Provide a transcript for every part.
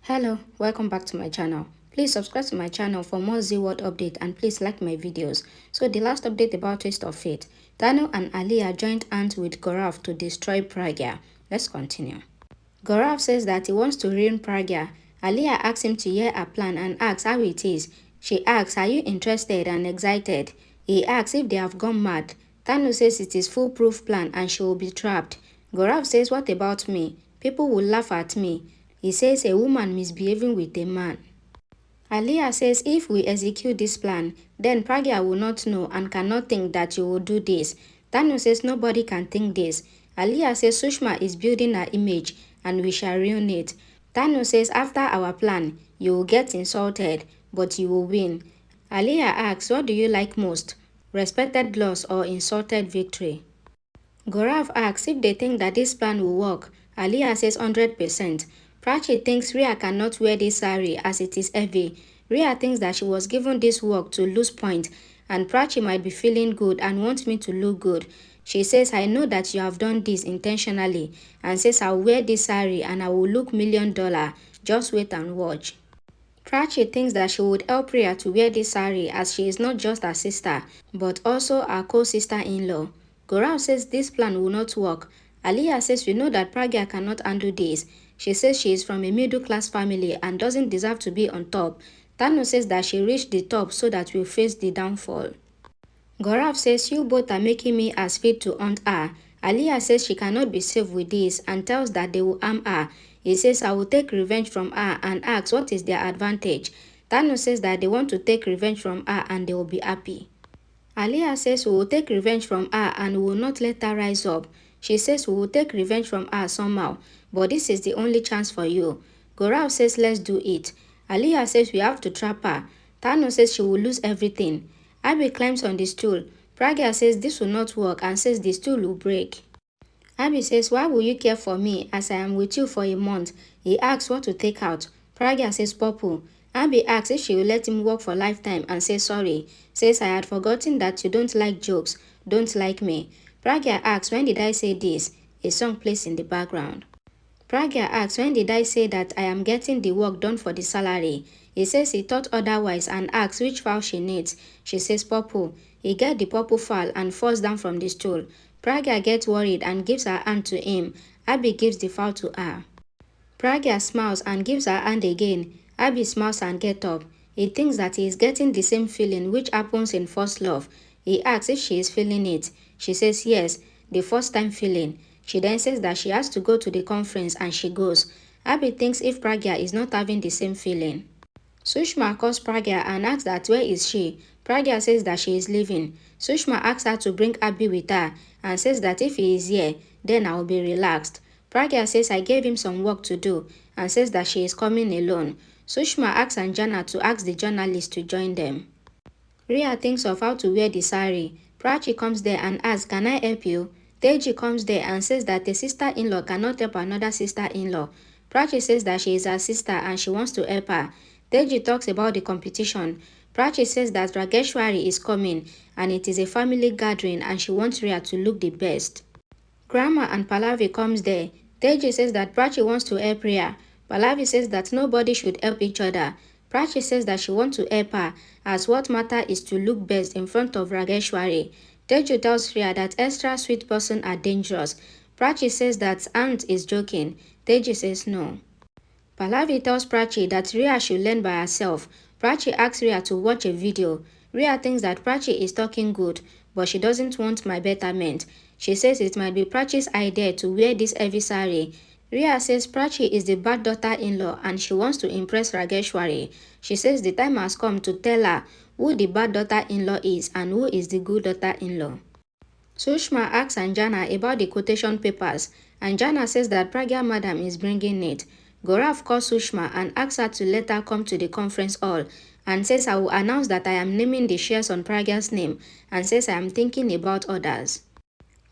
Hello, welcome back to my channel. Please subscribe to my channel for more Zeeworld update and please like my videos. So the last update about Twist of Fate. Daniel and Aliyah joined hands with Gaurav to destroy Pragya. Let's continue. Gaurav says that he wants to ruin Pragya. Aliyah asks him to hear her plan and asks how it is. She asks, are you interested and excited? He asks if they have gone mad. Daniel says it is foolproof plan and she will be trapped. Gaurav says, what about me? People will laugh at me. He says a woman misbehaving with a man. Aliyah says if we execute this plan, then Pragya will not know and cannot think that you will do this. Daniel says nobody can think this. Aliyah says Sushma is building her image and we shall ruin it. Daniel says after our plan, you will get insulted, but you will win. Aliyah asks, what do you like most? Respected loss or insulted victory? Gaurav asks if they think that this plan will work. Aliyah says 100%. Prachi thinks Rhea cannot wear this saree as it is heavy. Rhea thinks that she was given this work to lose point and Prachi might be feeling good and wants me to look good. She says, I know that you have done this intentionally and says I'll wear this saree and I will look $1 million. Just wait and watch. Prachi thinks that she would help Rhea to wear this saree as she is not just her sister but also her co-sister-in-law. Gaurav says this plan will not work. Aliyah says we know that Pragya cannot handle this. She says she is from a middle-class family and doesn't deserve to be on top. Thanos says that she reached the top so that we'll face the downfall. Gaurav says you both are making me as fit to hunt her. Aliyah says she cannot be safe with this and tells that they will harm her. He says I will take revenge from her and asks what is their advantage. Thanos says that they want to take revenge from her and they will be happy. Aliyah says we will take revenge from her and we will not let her rise up. She says we will take revenge from her somehow, but this is the only chance for you. Gaurav says let's do it. Aliyah says we have to trap her. Thanos says she will lose everything. Abby climbs on the stool. Pragya says this will not work and says the stool will break. Abby says why will you care for me as I am with you for a month? He asks what to take out. Pragya says purple. Abby asks if she will let him work for lifetime and says sorry. Says I had forgotten that you don't like jokes, don't like me. Pragya asks when did I say this? A song plays in the background. Pragya asks when did I say that I am getting the work done for the salary? He says he thought otherwise and asks which file she needs. She says purple. He gets the purple file and falls down from the stool. Pragya gets worried and gives her hand to him. Abby gives the file to her. Pragya smiles and gives her hand again. Abby smiles and gets up. He thinks that he is getting the same feeling which happens in first love. He asks if she is feeling it. She says yes, the first time feeling. She then says that she has to go to the conference and she goes. Abby thinks if Pragya is not having the same feeling. Sushma calls Pragya and asks that where is she? Pragya says that she is leaving. Sushma asks her to bring Abby with her and says that if he is here, then I will be relaxed. Pragya says I gave him some work to do and says that she is coming alone. Sushma asks Anjana to ask the journalist to join them. Rhea thinks of how to wear the saree. Prachi comes there and asks, can I help you? Teji comes there and says that a sister-in-law cannot help another sister-in-law. Prachi says that she is her sister and she wants to help her. Teji talks about the competition. Prachi says that Rajeshwari is coming and it is a family gathering and she wants Rhea to look the best. Grandma and Pallavi comes there. Teji says that Prachi wants to help Rhea. Pallavi says that nobody should help each other. Prachi says that she wants to help her as what matter is to look best in front of Rajeshwari. Teju tells Rhea that extra sweet person are dangerous. Prachi says that aunt is joking. Teju says no. Pallavi tells Prachi that Rhea should learn by herself. Prachi asks Rhea to watch a video. Rhea thinks that Prachi is talking good, but she doesn't want my betterment. She says it might be Prachi's idea to wear this heavy saree. Rhea says Prachi is the bad daughter-in-law and she wants to impress Rajeshwari. She says the time has come to tell her who the bad daughter-in-law is and who is the good daughter-in-law. Sushma asks Anjana about the quotation papers. Anjana says that Pragya madam is bringing it. Gaurav calls Sushma and asks her to let her come to the conference hall and says I will announce that I am naming the shares on Pragya's name and says I am thinking about others.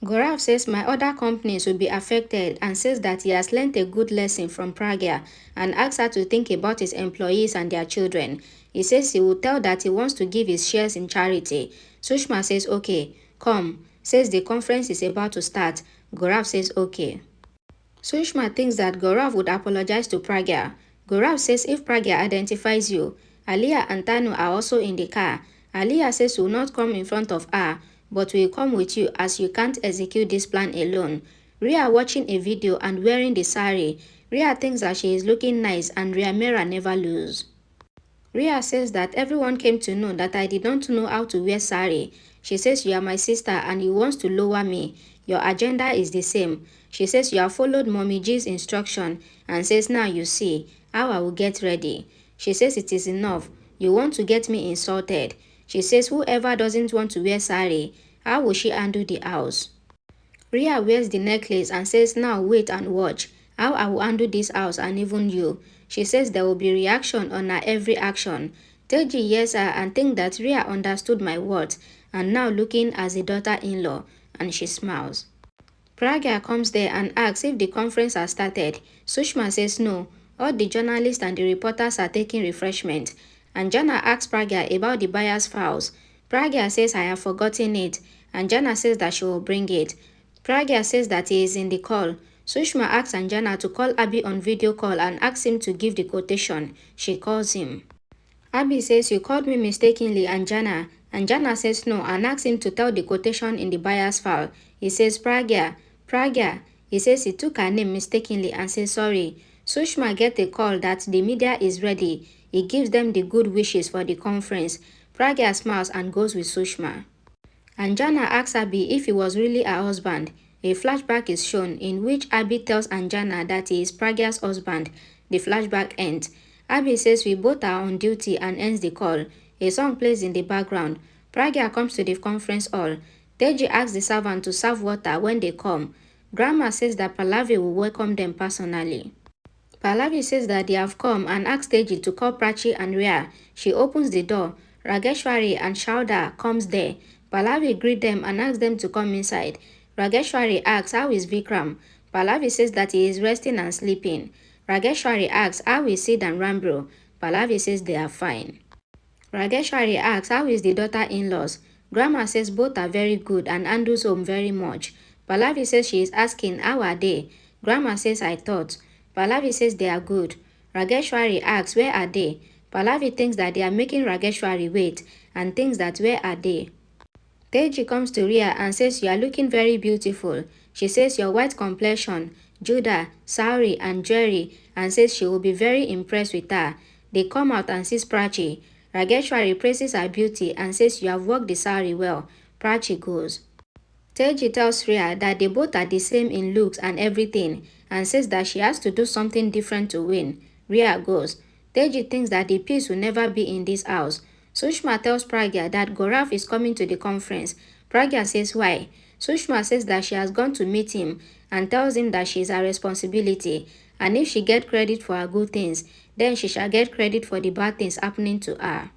Gaurav says my other companies will be affected and says that he has learnt a good lesson from Pragya and asks her to think about his employees and their children. He says he will tell that he wants to give his shares in charity. Sushma says okay, come, says the conference is about to start. Gaurav says okay. Sushma thinks that Gaurav would apologize to Pragya. Gaurav says if Pragya identifies you, Aliyah and Tanu are also in the car. Aliyah says will not come in front of her, but will come with you as you can't execute this plan alone. Rhea watching a video and wearing the sari. Rhea thinks that she is looking nice and Rhea Mera never lose. Rhea says that everyone came to know that I did not know how to wear sari. She says you are my sister and you want to lower me. Your agenda is the same. She says you have followed Mommy G's instruction and says now you see how I will get ready. She says it is enough. You want to get me insulted. She says whoever doesn't want to wear sari, how will she handle the house? Rhea wears the necklace and says now wait and watch how I will handle this house and even you. She says there will be reaction on her every action. Teji hears her and thinks that Rhea understood my words and now looking as a daughter-in-law, and she smiles. Pragya comes there and asks if the conference has started. Sushma says no. All the journalists and the reporters are taking refreshment. And Jana asks Pragya about the buyer's files. Pragya says I have forgotten it. And Jana says that she will bring it. Pragya says that he is in the call. Sushma asks Anjana to call Abby on video call and asks him to give the quotation. She calls him. Abby says you called me mistakenly, Anjana. Anjana says no and asks him to tell the quotation in the buyer's file. He says Pragya. He says he took her name mistakenly and says sorry. Sushma gets a call that the media is ready. He gives them the good wishes for the conference. Pragya smiles and goes with Sushma. Anjana asks Abby if he was really her husband. A flashback is shown in which Abby tells Anjana that he is Pragya's husband. The flashback ends. Abby says we both are on duty and ends the call. A song plays in the background. Pragya comes to the conference hall. Teji asks the servant to serve water when they come. Grandma says that Pallavi will welcome them personally. Pallavi says that they have come and asks Teji to call Prachi and Rhea. She opens the door. Rajeshwari and Shauda comes there. Pallavi greets them and asks them to come inside. Rajeshwari asks how is Vikram. Pallavi says that he is resting and sleeping. Rajeshwari asks how is Sid and Rambro. Pallavi says they are fine. Rajeshwari asks how is the daughter-in-laws. Grandma says both are very good and handles home very much. Pallavi says she is asking how are they. Grandma says I thought. Pallavi says they are good. Rajeshwari asks where are they. Pallavi thinks that they are making Rajeshwari wait and thinks that where are they. Teji comes to Rhea and says you are looking very beautiful. She says your white complexion, Judah, Sauri and Jerry and says she will be very impressed with her. They come out and sees Prachi. Rajeshwari praises her beauty and says you have worked the sari well. Prachi goes. Teji tells Rhea that they both are the same in looks and everything and says that she has to do something different to win. Rhea goes. Teji thinks that the peace will never be in this house. Sushma tells Pragya that Gaurav is coming to the conference. Pragya says why. Sushma says that she has gone to meet him and tells him that she is her responsibility and if she gets credit for her good things, then she shall get credit for the bad things happening to her.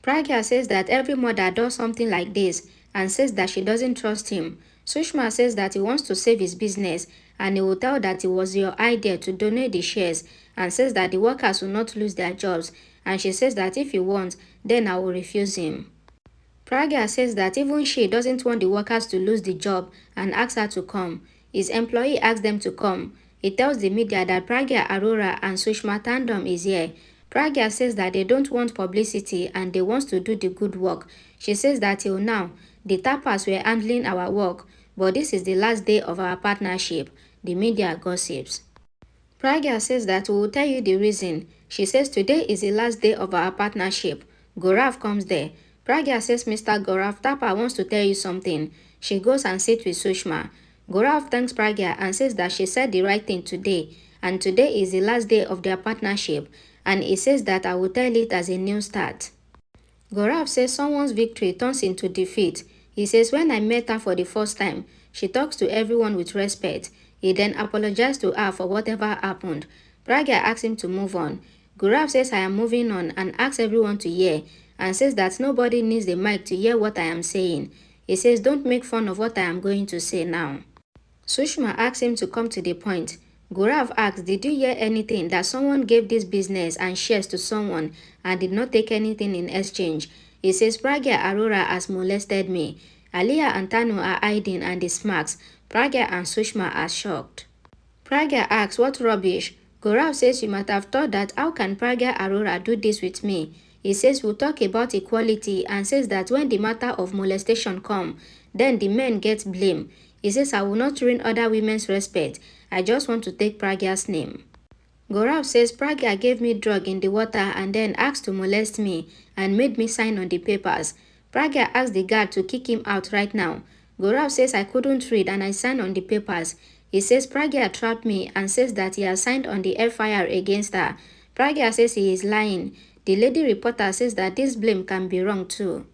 Pragya says that every mother does something like this and says that she doesn't trust him. Sushma says that he wants to save his business and he will tell that it was your idea to donate the shares and says that the workers will not lose their jobs and she says that if he wants, then I will refuse him. Pragya says that even she doesn't want the workers to lose the job and asks her to come. His employee asks them to come. He tells the media that Pragya Arora and Sushma Tandem is here. Pragya says that they don't want publicity and they want to do the good work. She says that till now, the tappers were handling our work, but this is the last day of our partnership. The media gossips. Pragya says that we will tell you the reason. She says today is the last day of our partnership. Gaurav comes there. Pragya says Mr. Gaurav Tapper wants to tell you something. She goes and sits with Sushma. Gaurav thanks Pragya and says that she said the right thing today and today is the last day of their partnership and he says that I will tell it as a new start. Gaurav says someone's victory turns into defeat. He says when I met her for the first time, she talks to everyone with respect. He then apologized to her for whatever happened. Pragya asks him to move on. Gaurav says I am moving on and asks everyone to hear and says that nobody needs the mic to hear what I am saying. He says don't make fun of what I am going to say now. Sushma asks him to come to the point. Gaurav asks, did you hear anything that someone gave this business and shares to someone and did not take anything in exchange? He says Pragya Arora has molested me. Aliyah and Tanu are hiding and he smacks. Pragya and Sushma are shocked. Pragya asks, what rubbish? Gaurav says you might have thought that how can Pragya Arora do this with me? He says we'll talk about equality and says that when the matter of molestation come, then the men get blame. He says I will not ruin other women's respect. I just want to take Pragya's name. Gaurav says Pragya gave me drug in the water and then asked to molest me and made me sign on the papers. Pragya asked the guard to kick him out right now. Gaurav says I couldn't read and I signed on the papers. He says Pragya trapped me and says that he has signed on the FIR against her. Pragya says he is lying. The lady reporter says that this blame can be wrong too.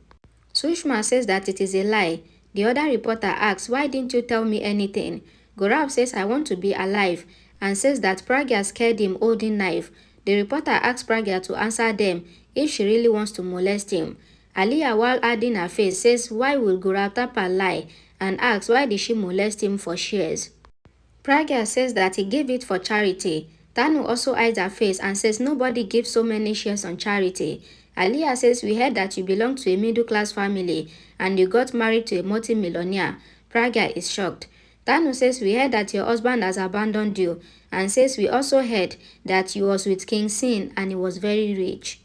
Sushma says that it is a lie. The other reporter asks, why didn't you tell me anything? Gaurav says, I want to be alive, and says that Pragya scared him holding knife. The reporter asks Pragya to answer them if she really wants to molest him. Aliyah, while adding her face, says, why will Gaurav Tapa lie? And asks, why did she molest him for shares? Pragya says that he gave it for charity. Tanu also hides her face and says nobody gives so many shares on charity. Aliyah says we heard that you belong to a middle-class family and you got married to a multi-millionaire. Pragya is shocked. Tanu says we heard that your husband has abandoned you and says we also heard that you was with King Sin and he was very rich.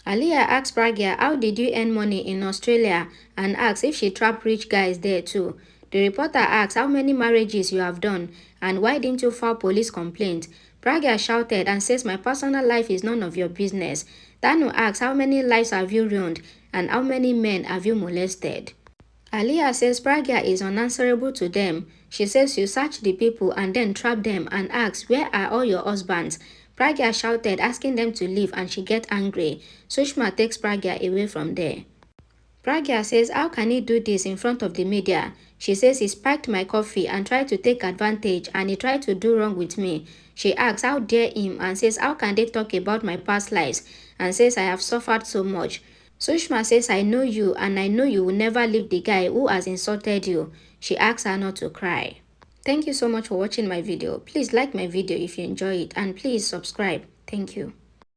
Aliyah asks Pragya how did you earn money in Australia and asks if she trapped rich guys there too. The reporter asks how many marriages you have done and why didn't you file police complaint. Pragya shouted and says my personal life is none of your business. Tanu asks how many lives have you ruined and how many men have you molested. Aliyah says Pragya is unanswerable to them. She says you search the people and then trap them and asks where are all your husbands. Pragya shouted asking them to leave and she gets angry. Sushma takes Pragya away from there. Pragya says how can he do this in front of the media? She says he spiked my coffee and tried to take advantage and he tried to do wrong with me. She asks how dare him and says how can they talk about my past lives and says I have suffered so much. Sushma says I know you and I know you will never leave the guy who has insulted you. She asks her not to cry. Thank you so much for watching my video. Please like my video if you enjoy it and please subscribe. Thank you.